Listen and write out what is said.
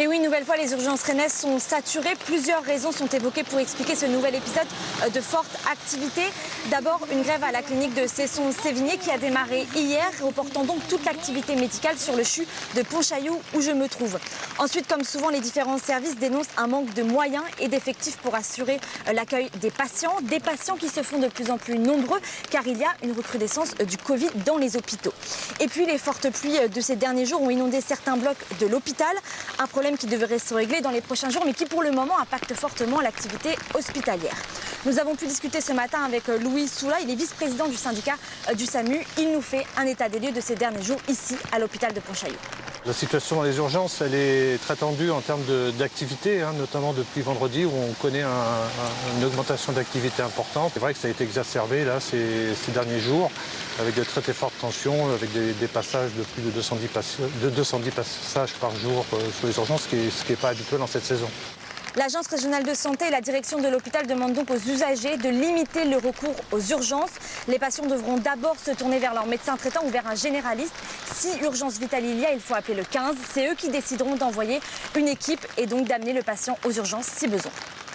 Et oui, une nouvelle fois, les urgences rennaises sont saturées. Plusieurs raisons sont évoquées pour expliquer ce nouvel épisode de forte activité. D'abord, une grève à la clinique de Cesson-Sévigné qui a démarré hier, reportant donc toute l'activité médicale sur le CHU de Pontchaillou où je me trouve. Ensuite, comme souvent, les différents services dénoncent un manque de moyens et d'effectifs pour assurer l'accueil des patients qui se font de plus en plus nombreux car il y a une recrudescence du Covid dans les hôpitaux. Et puis, les fortes pluies de ces derniers jours ont inondé certains blocs de l'hôpital. Un problème qui devrait se régler dans les prochains jours, mais qui pour le moment impacte fortement l'activité hospitalière. Nous avons pu discuter ce matin avec Louis Soula, il est vice-président du syndicat du SAMU. Il nous fait un état des lieux de ces derniers jours ici à l'hôpital de Pontchaillou. La situation dans les urgences, elle est très tendue en termes d'activité, notamment depuis vendredi où on connaît une augmentation d'activité importante. C'est vrai que ça a été exacerbé là, ces derniers jours avec de très fortes tensions, avec des passages de plus de 210 passages par jour sur les urgences, ce qui n'est pas habituel dans cette saison. L'Agence régionale de santé et la direction de l'hôpital demandent donc aux usagers de limiter le recours aux urgences. Les patients devront d'abord se tourner vers leur médecin traitant ou vers un généraliste. Si urgence vitale il y a, il faut appeler le 15. C'est eux qui décideront d'envoyer une équipe et donc d'amener le patient aux urgences si besoin.